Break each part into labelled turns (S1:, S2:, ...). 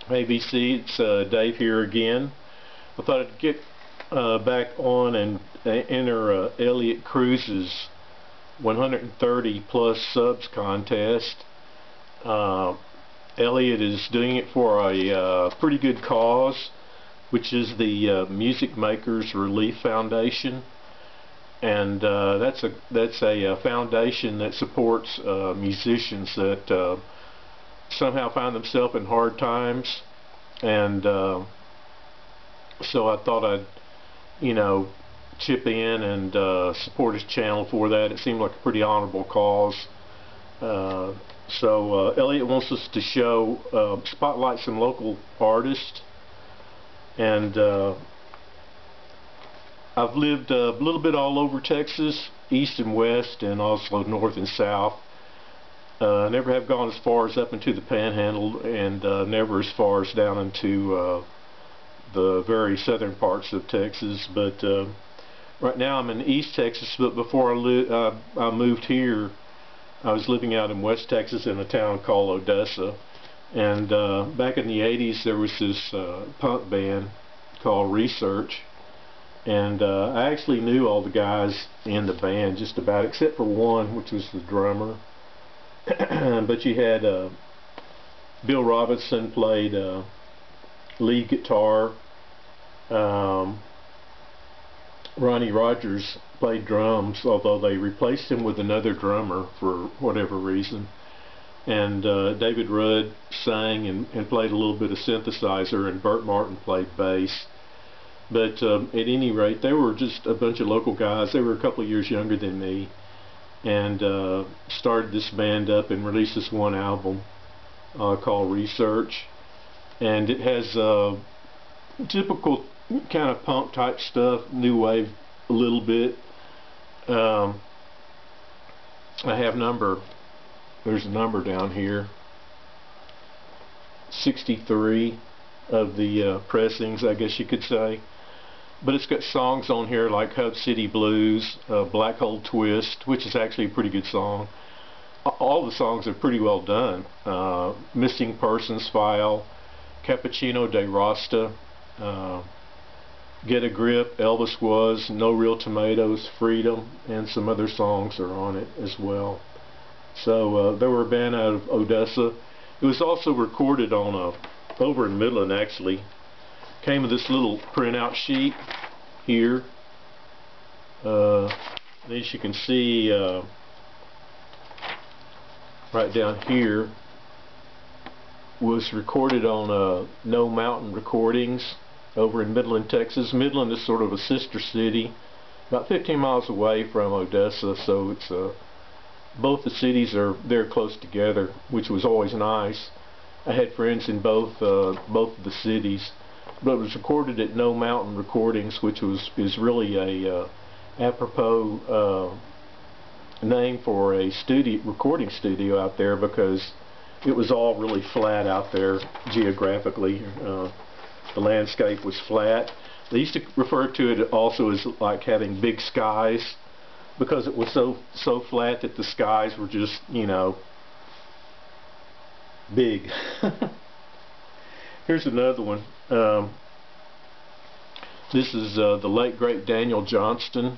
S1: ABC, it's Dave here again. I thought I'd get back on and enter Elliot Cruz's 130 plus subs contest. Elliot is doing it for a pretty good cause, which is the Music Makers Relief Foundation, and that's a foundation that supports musicians that somehow find themselves in hard times, and so I thought I'd, chip in and support his channel for that. It seemed like a pretty honorable cause. So Elliot wants us to show, spotlight some local artists, and I've lived a little bit all over Texas, east and west, and also north and south. Never have gone as far as up into the Panhandle, and never as far as down into the very southern parts of Texas. But right now I'm in East Texas. But before I moved here, I was living out in West Texas in a town called Odessa. And back in the 80s, there was this punk band called Research. And I actually knew all the guys in the band, just about, except for one, which was the drummer. But you had Bill Robinson played lead guitar, Ronnie Rogers played drums, although they replaced him with another drummer for whatever reason, and David Rudd sang and played a little bit of synthesizer, and Burt Martin played bass. But at any rate, they were just a bunch of local guys. They were a couple of years younger than me, and started this band up and released this one album called Research, and it has typical kind of punk type stuff, new wave a little bit. I have there's a number down here, 63 of the pressings, I guess you could say. But it's got songs on here like Hub City Blues, Black Hole Twist, which is actually a pretty good song. All the songs are pretty well done. Missing Persons File, Cappuccino de Rasta, Get a Grip, Elvis Was, No Real Tomatoes, Freedom, and some other songs are on it as well. So they were a band out of Odessa. It was also recorded on over in Midland, actually. Came with this little printout sheet here. As you can see, right down here, was recorded on No Mountain Recordings over in Midland, Texas. Midland is sort of a sister city, about 15 miles away from Odessa, so it's both the cities they're close together, which was always nice. I had friends in both of the cities. But it was recorded at No Mountain Recordings, which is really a apropos name for a recording studio out there, because it was all really flat out there geographically. The landscape was flat. They used to refer to it also as like having big skies, because it was so flat that the skies were just, big. Here's another one. This is the late great Daniel Johnston,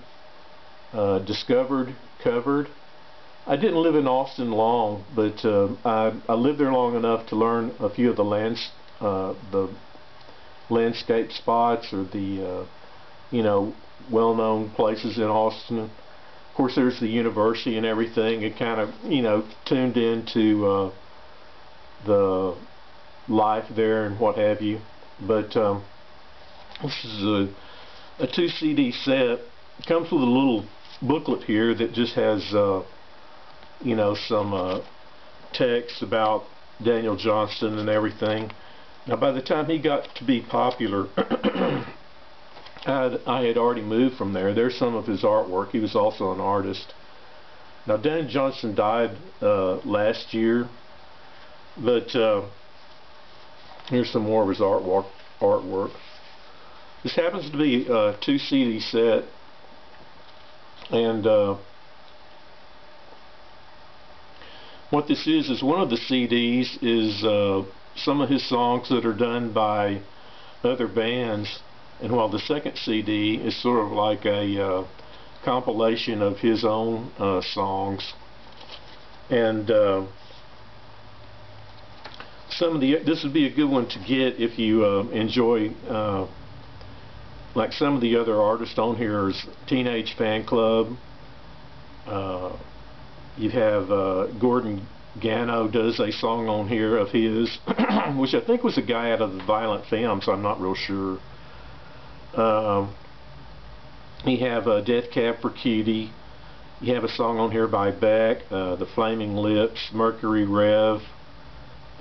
S1: discovered, covered. I didn't live in Austin long, but I lived there long enough to learn a few of the landscape spots, or the well-known places in Austin. Of course, there's the university and everything. It kind of tuned into the life there and what have you. But this is a 2 CD set. It comes with a little booklet here that just has some text about Daniel Johnston and everything. Now, by the time he got to be popular, I had already moved from there. There's some of his artwork. He was also an artist. Now, Daniel Johnston died last year, but here's some more of his artwork. This happens to be a 2 CD set, and what this is one of the CDs is some of his songs that are done by other bands, and while the second CD is sort of like a compilation of his own songs. And this would be a good one to get if you enjoy like some of the other artists on here is Teenage Fan Club. You have Gordon Gano does a song on here of his, which I think was a guy out of the Violent Femmes, so I'm not real sure. You have Death Cab for Cutie. You have a song on here by Beck, The Flaming Lips, Mercury Rev,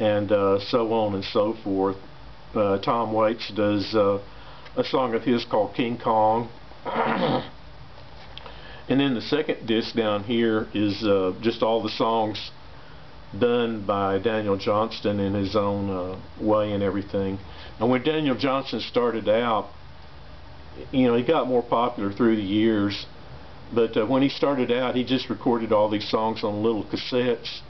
S1: and so on and so forth. Tom Waits does a song of his called King Kong. And then the second disc down here is just all the songs done by Daniel Johnston in his own way and everything. And when Daniel Johnston started out, you know, he got more popular through the years, but when he started out, he just recorded all these songs on little cassettes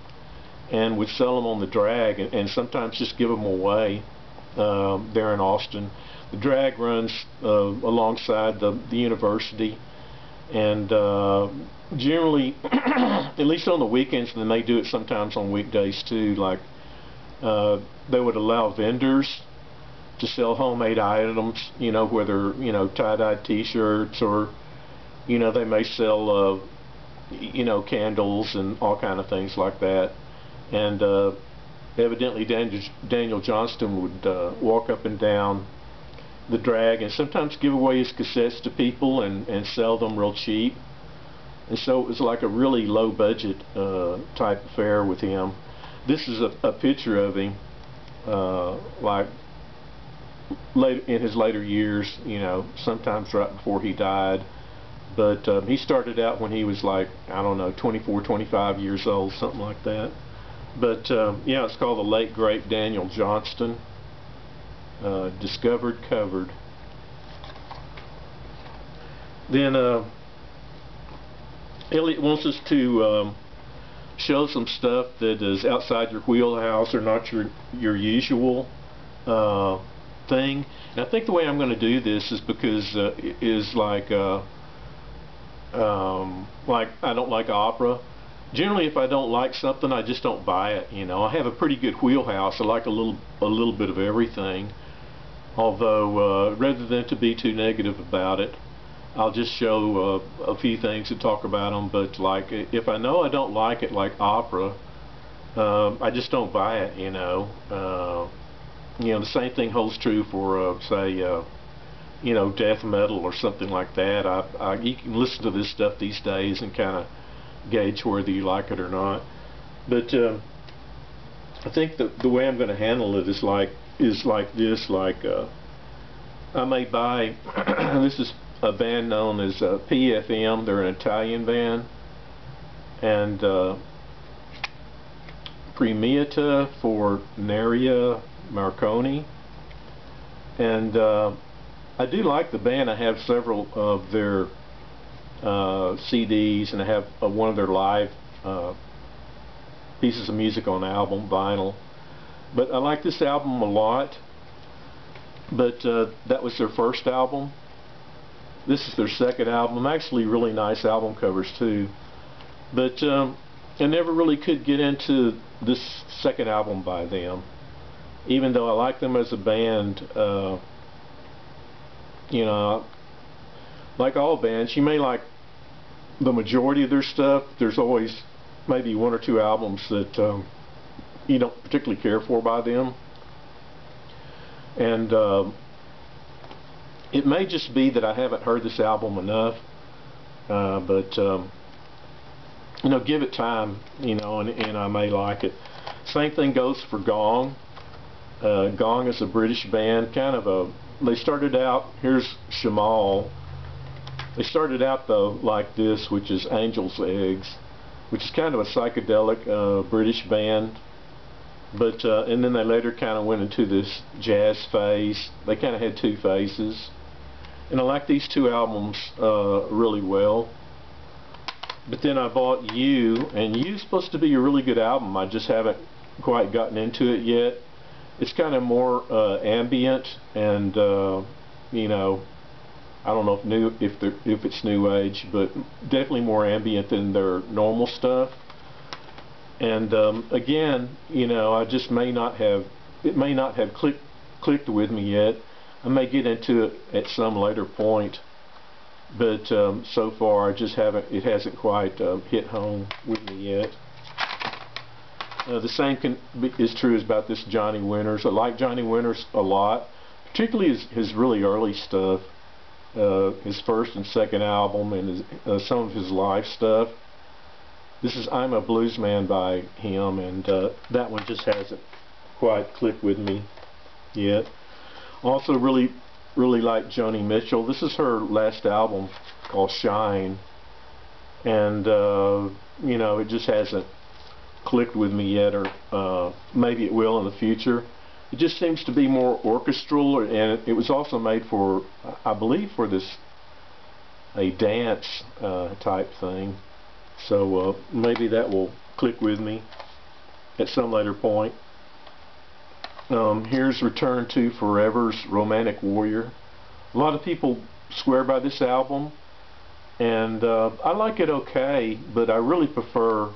S1: and would sell them on the drag, and sometimes just give them away there in Austin. The drag runs alongside the university, and generally, at least on the weekends, and they may do it sometimes on weekdays too, like they would allow vendors to sell homemade items, you know, whether, you know, tie-dye t-shirts, or, you know, they may sell you know, candles and all kind of things like that. And evidently Daniel Johnston would walk up and down the drag and sometimes give away his cassettes to people and sell them real cheap. And so it was like a really low budget type affair with him. This is a picture of him like in his later years, you know, sometimes right before he died. But he started out when he was like, I don't know, 24, 25 years old, something like that. But yeah, it's called The Late Great Daniel Johnston. Discovered Covered. Then Elliot wants us to show some stuff that is outside your wheelhouse or not your usual thing. And I think the way I'm going to do this is because like I don't like opera. Generally, if I don't like something, I just don't buy it. You know, I have a pretty good wheelhouse. I like a little bit of everything. Although, rather than to be too negative about it, I'll just show a few things and talk about them. But like, if I know I don't like it, like opera, I just don't buy it. You know, the same thing holds true for say, you know, death metal or something like that. You can listen to this stuff these days and kind of gauge whether you like it or not. But I think the way I'm going to handle it is like this. Like I may buy this is a band known as PFM. They're an Italian band, and Premiata for Neria Marconi. And I do like the band. I have several of their CDs, and I have one of their live pieces of music on album, vinyl. But I like this album a lot. But that was their first album. This is their second album. Actually, really nice album covers too. But I never really could get into this second album by them, even though I like them as a band. You know, like all bands, you may like the majority of their stuff. There's always maybe one or two albums that you don't particularly care for by them. And it may just be that I haven't heard this album enough, but you know, give it time, you know, and I may like it. Same thing goes for Gong. Gong is a British band, kind of they started out, here's Shamal. They started out though like this, which is Angel's Eggs, which is kind of a psychedelic British band. But and then they later kind of went into this jazz phase. They kind of had two phases, and I like these two albums really well. But then I bought You, and You's supposed to be a really good album. I just haven't quite gotten into it yet. It's kind of more ambient, and you know, I don't know if it's new age, but definitely more ambient than their normal stuff. And again, you know, it may not have clicked with me yet. I may get into it at some later point, but so far it hasn't quite hit home with me yet. The same is true about this Johnny Winters. I like Johnny Winters a lot, particularly his really early stuff, his first and second album, and some of his live stuff. This is I'm a Blues Man by him, and that one just hasn't quite clicked with me yet. Also really like Joni Mitchell. This is her last album called Shine, and you know, it just hasn't clicked with me yet, or maybe it will in the future. It just seems to be more orchestral, and it was also made for, I believe, for a dance type thing. So maybe that will click with me at some later point. Here's Return to Forever's Romantic Warrior. A lot of people swear by this album, and I like it okay, but I really prefer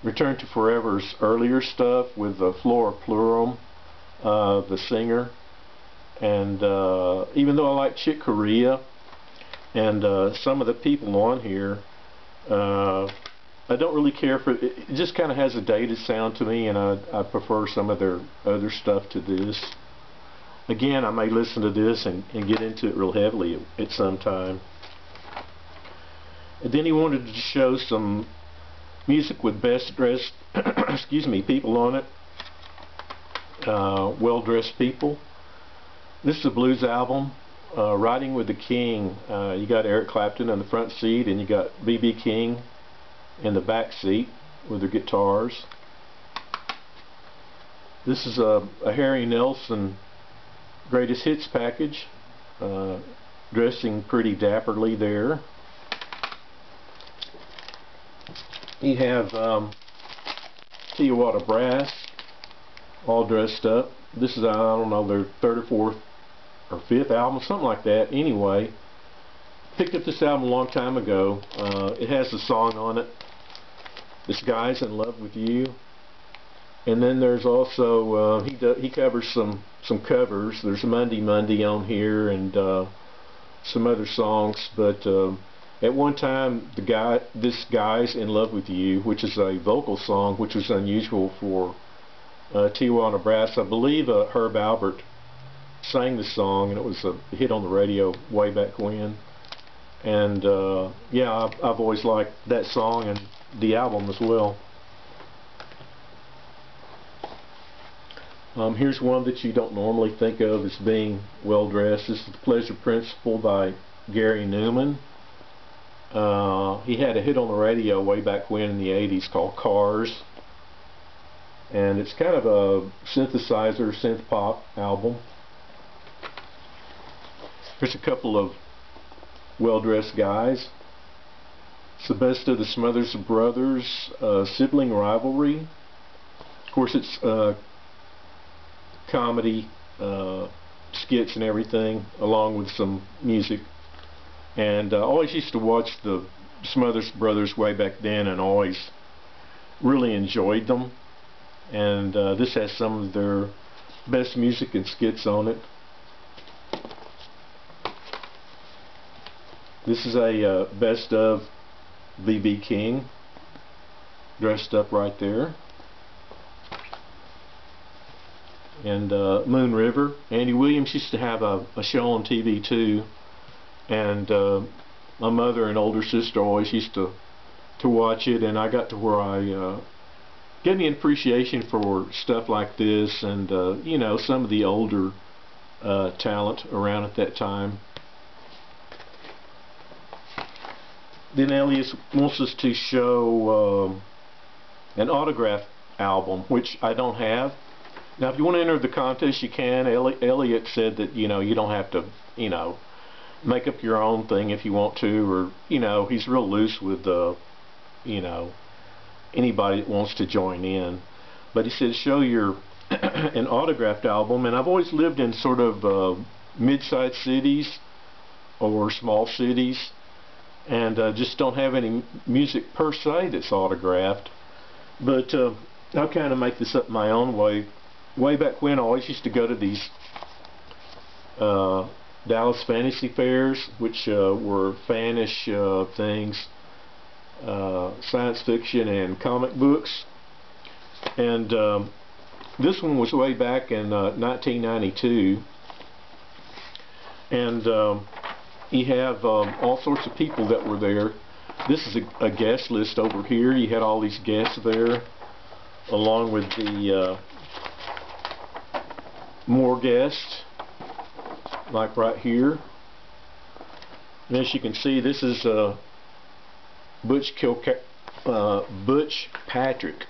S1: Return to Forever's earlier stuff with Flora Pluram, the singer. And even though I like Chick Corea and some of the people on here, I don't really care for it. It just kind of has a dated sound to me, and I prefer some of their other stuff to this. Again, I may listen to this and get into it real heavily at some time. And then he wanted to show some music with best dressed excuse me, people on it, well dressed people. This is a blues album, Riding with the King. You got Eric Clapton in the front seat, and you got B.B. King in the back seat with their guitars. This is a Harry Nilsson greatest hits package, dressing pretty dapperly there. You have Tijuana Brass, all dressed up. This is, I don't know, their third or fourth or fifth album, something like that. Anyway, picked up this album a long time ago. It has a song on it, This Guy's in Love with You. And then there's also, he covers some covers. There's Monday Monday on here, and some other songs, but at one time, This Guy's in Love with You, which is a vocal song, which was unusual for Tijuana Brass. I believe Herb Alpert sang the song, and it was a hit on the radio way back when. And yeah, I've always liked that song and the album as well. Here's one that you don't normally think of as being well dressed. This is The Pleasure Principle by Gary Newman. He had a hit on the radio way back when in the 80s called Cars, and it's kind of a synthesizer, synth pop album. Here's a couple of well-dressed guys. It's the Best of the Smothers Brothers, Sibling Rivalry. Of course, it's comedy, skits and everything, along with some music. And I always used to watch the Smothers Brothers way back then, and always really enjoyed them. And this has some of their best music and skits on it. This is a best of B.B. King, dressed up right there. And Moon River. Andy Williams used to have a show on TV too, and my mother and older sister always used to watch it, and I got to where I gave me an appreciation for stuff like this, and you know, some of the older talent around at that time. Then Elliot wants us to show an autograph album, which I don't have. Now, if you want to enter the contest, you can. Elliot said that, you know, you don't have to, you know, make up your own thing if you want to, or, you know, he's real loose with, you know, anybody that wants to join in. But he said, show your an autographed album, and I've always lived in sort of mid-sized cities or small cities, and just don't have any music per se that's autographed. But I'll kind of make this up my own way. Way back when, I always used to go to these Dallas Fantasy Fairs, which were fanish things, science fiction and comic books. And this one was way back in 1992, and you have all sorts of people that were there. This is a guest list over here. You had all these guests there, along with the more guests, like right here. And as you can see, this is Butch Patrick.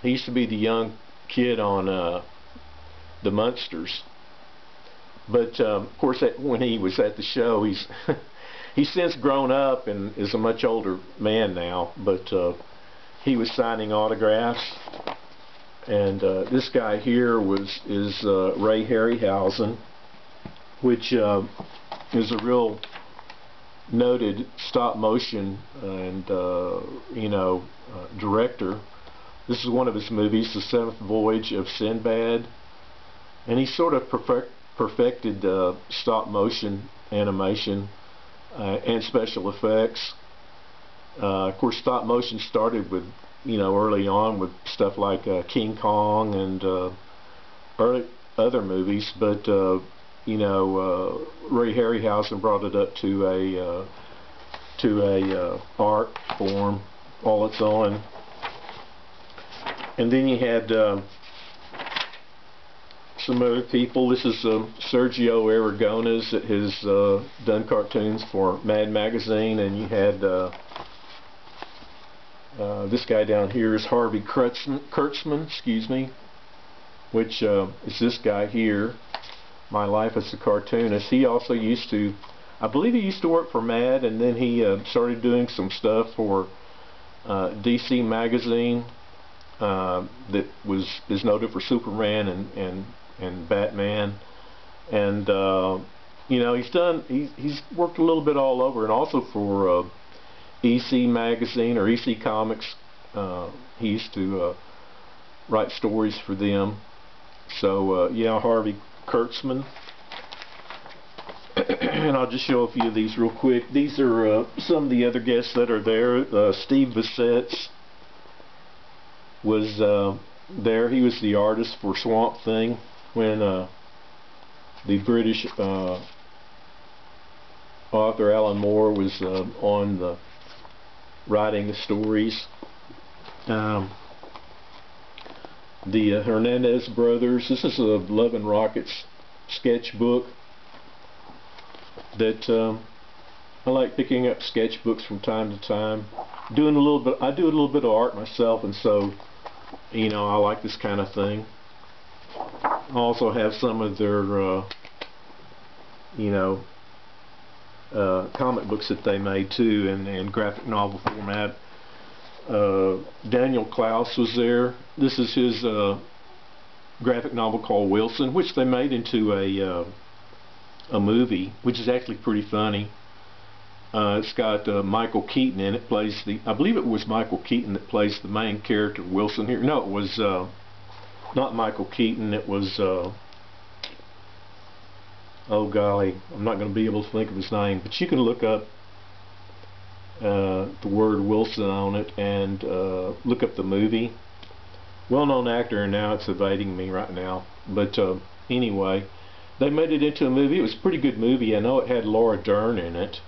S1: He used to be the young kid on the Munsters. But of course, when he was at the show, he's he's since grown up and is a much older man now. But he was signing autographs, and this guy here is Ray Harryhausen, which is a real noted stop motion and director. This is one of his movies, The Seventh Voyage of Sinbad, and he sort of perfected stop motion animation and special effects. Of course, stop motion started with, early on with stuff like King Kong and early other movies, but Ray Harryhausen brought it up to a art form all its own. And then you had some other people. This is Sergio Aragones that has done cartoons for Mad Magazine, and you had this guy down here is Harvey Kurtzman, excuse me, which is this guy here, My Life as a Cartoonist. He also used to, I believe he used to work for Mad, and then he started doing some stuff for DC Magazine that is noted for Superman and Batman, and he's worked a little bit all over, and also for EC Magazine or EC Comics. He used to write stories for them. So yeah, Harvey Kurtzman. And I'll just show a few of these real quick. These are some of the other guests that are there. Steve Bissetts was there. He was the artist for Swamp Thing when the British author Alan Moore was on the writing the stories. The Hernandez brothers. This is a Love and Rockets sketchbook that I like picking up sketchbooks from time to time. I do a little bit of art myself, and so I like this kind of thing. I also have some of their comic books that they made too, in graphic novel format. Daniel Klaus was there. This is his graphic novel called Wilson, which they made into a movie, which is actually pretty funny. It's got Michael Keaton in it. I believe it was Michael Keaton that plays the main character Wilson here. No, it was not Michael Keaton. It was oh golly, I'm not going to be able to think of his name, but you can look up the word Wilson on it and look up the movie. Well-known actor, and now it's evading me right now. But anyway, they made it into a movie. It was a pretty good movie. I know it had Laura Dern in it,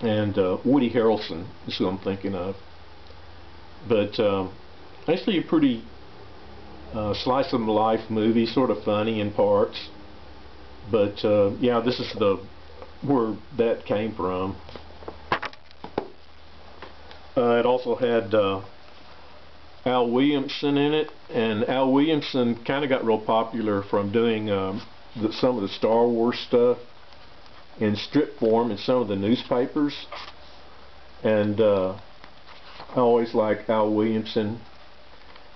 S1: and Woody Harrelson is who I'm thinking of. But actually a pretty slice of life movie, sort of funny in parts. But yeah, this is where that came from. It also had Al Williamson in it, and Al Williamson kind of got real popular from doing some of the Star Wars stuff in strip form in some of the newspapers. And I always liked Al Williamson.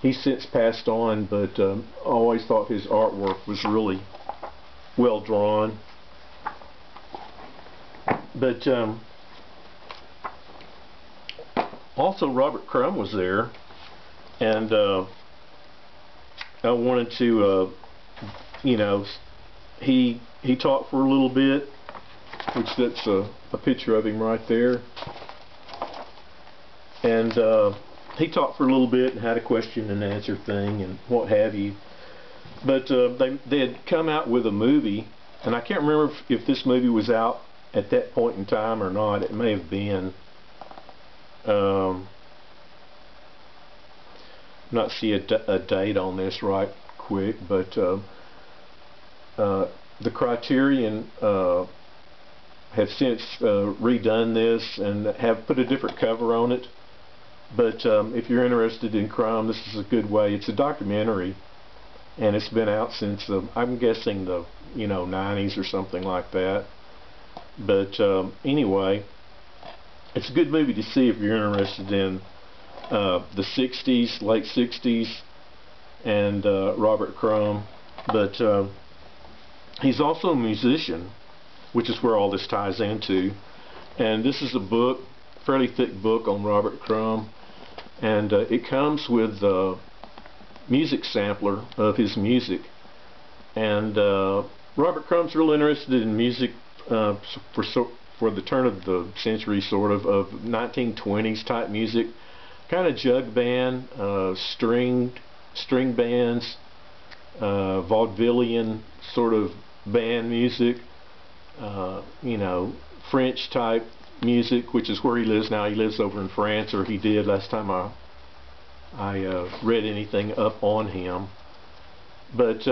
S1: He's since passed on, but I always thought his artwork was really well drawn. But also Robert Crumb was there, and I wanted to, you know, he talked for a little bit, which that's a picture of him right there, and he talked for a little bit and had a question and answer thing and what have you. But they had come out with a movie, and I can't remember if this movie was out at that point in time or not. It may have been. Not see a date on this right quick, but the Criterion have since redone this and have put a different cover on it. But if you're interested in crime, this is a good way. It's a documentary, and it's been out since I'm guessing the 90s or something like that. But anyway, it's a good movie to see if you're interested in the 60s, late 60s, and Robert Crumb. But he's also a musician, which is where all this ties into. And this is a book, fairly thick book on Robert Crumb, and it comes with a music sampler of his music. And Robert Crumb's real interested in music for the turn of the century, sort of 1920s type music, kind of jug band, string bands, vaudevillian sort of band music, French type music, which is where he lives now. He lives over in France, or he did last time I read anything up on him. But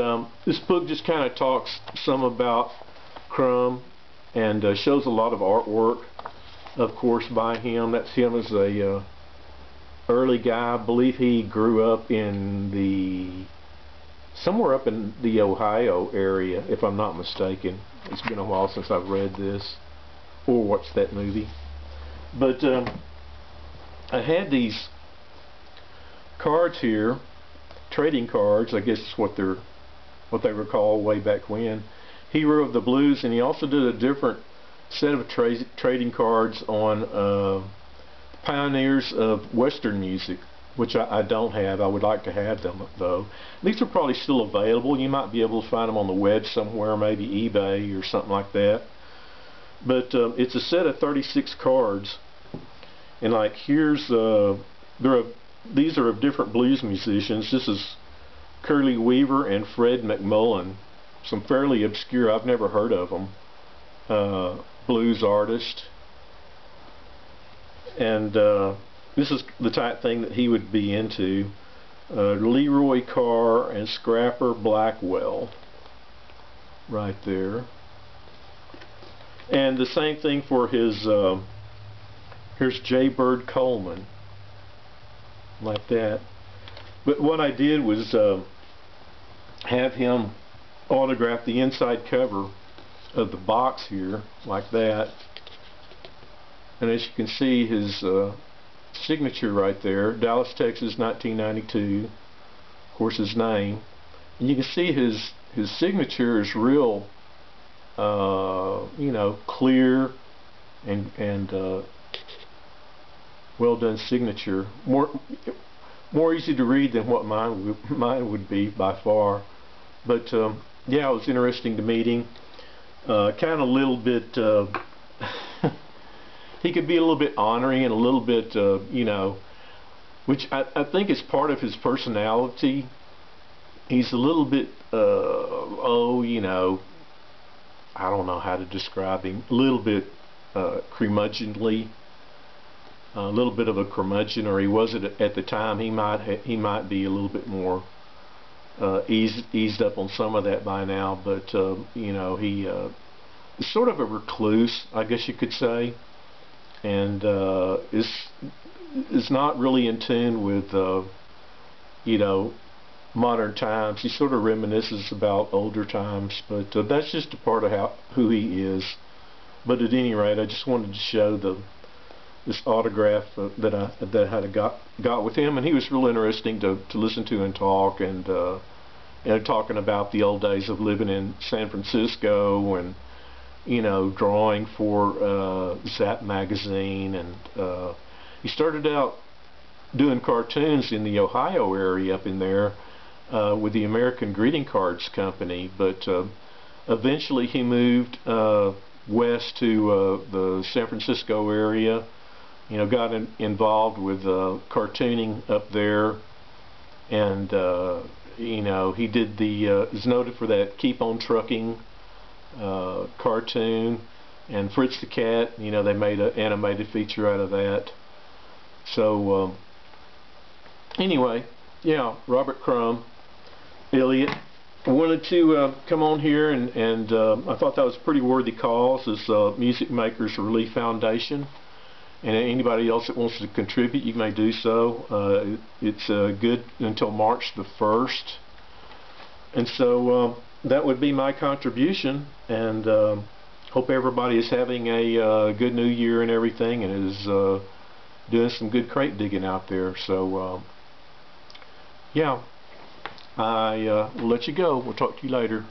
S1: this book just kind of talks some about Crumb, and shows a lot of artwork, of course, by him. That's him as a early guy. I believe he grew up in somewhere up in the Ohio area, if I'm not mistaken. It's been a while since I've read this or watched that movie. But I had these cards here, trading cards, I guess is what they were called way back when. Hero of the Blues, and he also did a different set of trading cards on pioneers of Western music, which I don't have. I would like to have them, though. These are probably still available. You might be able to find them on the web somewhere, maybe eBay or something like that. But it's a set of 36 cards, and like here's these are of different blues musicians. This is Curly Weaver and Fred McMullen, some fairly obscure, I've never heard of them, blues artist. And this is the type thing that he would be into. Leroy Carr and Scrapper Blackwell, right there. And the same thing for his, here's J. Bird Coleman, like that. But what I did was have him autograph the inside cover of the box here, like that. And as you can see, his signature right there, Dallas, Texas, 1992. Of course, his name. And you can see his signature is real, clear and well done signature. More easy to read than what mine would be by far. But yeah, it was interesting to meet him. Kind of a little bit. He could be a little bit honoring and a little bit, which I think is part of his personality. He's a little bit, I don't know how to describe him. A little bit curmudgeonly, a little bit of a curmudgeon, or he was at the time. He might be a little bit more eased up on some of that by now. But he is sort of a recluse, I guess you could say, and is not really in tune with modern times. He sort of reminisces about older times, but that's just a part of who he is. But at any rate, I just wanted to show this autograph that I had got with him, and he was real interesting to listen to and talk, and talking about the old days of living in San Francisco, and drawing for Zap magazine, and he started out doing cartoons in the Ohio area up in there with the American Greeting Cards Company, but eventually he moved west to the San Francisco area, got involved with cartooning up there, and he did is noted for that Keep on Trucking cartoon, and Fritz the Cat, they made an animated feature out of that. So anyway, yeah, Robert Crumb, Elliot. I wanted to come on here, and I thought that was a pretty worthy cause, as Music Makers Relief Foundation. And anybody else that wants to contribute, you may do so. It's good until March the 1st. And so that would be my contribution, and hope everybody is having a good new year and everything, and is doing some good crate digging out there. So yeah, I will let you go. We'll talk to you later.